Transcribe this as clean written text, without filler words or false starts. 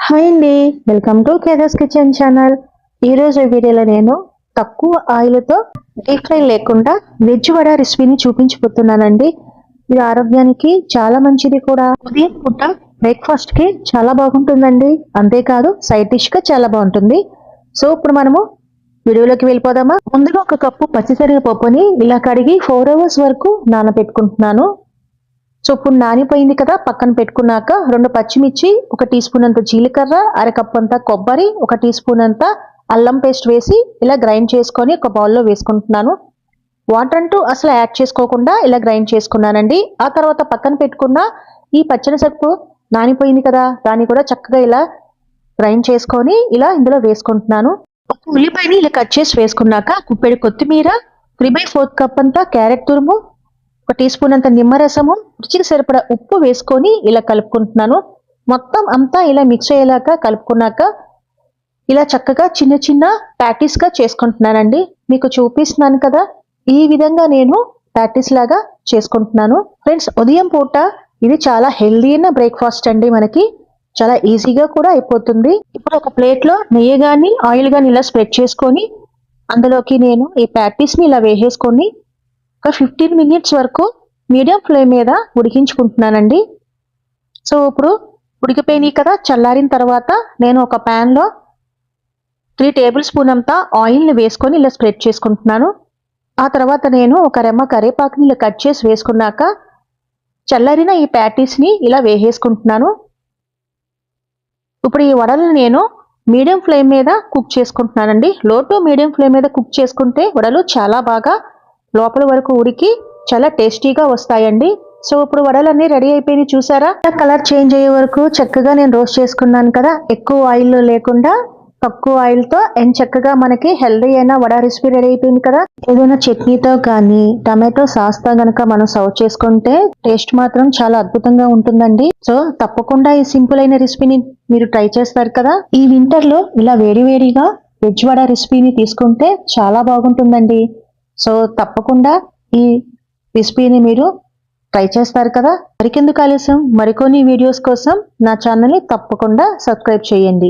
Hi అండి, welcome to కేదాస్ kitchen channel. ఈరోజు వీడియోలో నేను తక్కువ ఆయిల్తో డీప్ ఫ్రై లేకుండా వెజ్ వడ రెసిపీని చూపించబోతున్నానండి. ఇది ఆరోగ్యానికి చాలా మంచిది కూడా. ఉదయం పూట బ్రేక్ఫాస్ట్కి చాలా బాగుంటుందండి. అంతేకాదు సైడ్ డిష్గా చాలా బాగుంటుంది. సో ఇప్పుడు మనము వీడియోలోకి వెళ్ళిపోదామా. ముందుగా ఒక కప్పు పచ్చిశనగపప్పుని ఇలా కడిగి 4 hours వరకు నానబెట్టుకుంటున్నాను. సో ఇప్పుడు నానిపోయింది కదా, పక్కన పెట్టుకున్నాక 2 పచ్చిమిర్చి, 1 టీ స్పూన్ అంత జీలకర్ర, అరకప్పు అంత కొబ్బరి, 1 టీ స్పూన్ అంత అల్లం పేస్ట్ వేసి ఇలా గ్రైండ్ చేసుకొని ఒక బౌల్లో వేసుకుంటున్నాను. వాటర్ అంటూ అసలు యాడ్ చేసుకోకుండా ఇలా గ్రైండ్ చేసుకున్నానండి. ఆ తర్వాత పక్కన పెట్టుకున్న ఈ పచ్చనిసెప్పు నానిపోయింది కదా, దాన్ని కూడా చక్కగా ఇలా గ్రైండ్ చేసుకొని ఇలా ఇందులో వేసుకుంటున్నాను. ఒక ఉల్లిపాయని ఇలా కట్ చేసి వేసుకున్నాక కుప్పెడు కొత్తిమీర, 3/4 కప్ అంతా క్యారెట్ తురుము, 1 టీ స్పూన్ అంత నిమ్మరసము, రుచికి సరిపడా ఉప్పు వేసుకొని ఇలా కలుపుకుంటున్నాను. మొత్తం అంతా ఇలా మిక్స్ అయ్యేలాగా కలుపుకున్నాక ఇలా చక్కగా చిన్న చిన్న ప్యాటీస్గా చేసుకుంటున్నానండి. మీకు చూపిస్తున్నాను కదా, ఈ విధంగా నేను ప్యాటీస్ లాగా చేసుకుంటున్నాను. ఫ్రెండ్స్, ఉదయం పూట ఇది చాలా హెల్దీ అయిన బ్రేక్ఫాస్ట్ అండి. మనకి చాలా ఈజీగా కూడా అయిపోతుంది. ఇప్పుడు ఒక ప్లేట్లో నెయ్యి కానీ ఆయిల్ కానీ ఇలా స్ప్రెడ్ చేసుకొని అందులోకి నేను ఈ ప్యాటీస్ని ఇలా వేసేసుకొని ఒక 15 minutes వరకు మీడియం ఫ్లేమ్ మీద ఉడికించుకుంటున్నానండి. సో ఇప్పుడు ఉడికిపోయినాయి కదా, చల్లారిన తర్వాత నేను ఒక ప్యాన్లో 3 tablespoons అంతా ఆయిల్ని వేసుకొని ఇలా స్ప్రెడ్ చేసుకుంటున్నాను. ఆ తర్వాత నేను ఒక రెమ్మ కరివేపాకుని ఇలా కట్ చేసి వేసుకున్నాక చల్లారిన ఈ ప్యాటీస్ని ఇలా వేసేసుకుంటున్నాను. ఇప్పుడు ఈ వడలను నేను మీడియం ఫ్లేమ్ మీద కుక్ చేసుకుంటున్నానండి. లో టు మీడియం ఫ్లేమ్ మీద కుక్ చేసుకుంటే వడలు చాలా బాగా లోపల వరకు ఉడికి చాలా టేస్టీగా వస్తాయండి. సో ఇప్పుడు వడలన్నీ రెడీ అయిపోయినాయి, చూసారా? కలర్ చేంజ్ అయ్యే వరకు చక్కగా నేను రోస్ట్ చేసుకున్నాను కదా, ఎక్కువ ఆయిల్ లేకుండా తక్కువ ఆయిల్తో అండ్ చక్కగా మనకి హెల్దీ అయిన వడ రెసిపీ రెడీ అయిపోయింది కదా. ఏదైనా చట్నీతో కానీ టమాటో సాస్తో గనక మనం సర్వ్ చేసుకుంటే టేస్ట్ మాత్రం చాలా అద్భుతంగా ఉంటుందండి. సో తప్పకుండా ఈ సింపుల్ అయిన రెసిపీని మీరు ట్రై చేస్తారు కదా. ఈ వింటర్లో ఇలా వేడివేడిగా వెజ్ వడ రెసిపీని తీసుకుంటే చాలా బాగుంటుందండి. సో తప్పకుండా ఈ రెసిపీని మీరు ట్రై చేస్తారు కదా. మరికెందుకు ఆలస్యం, మరికొన్ని వీడియోస్ కోసం నా ఛానల్ని తప్పకుండా సబ్స్క్రైబ్ చేయండి.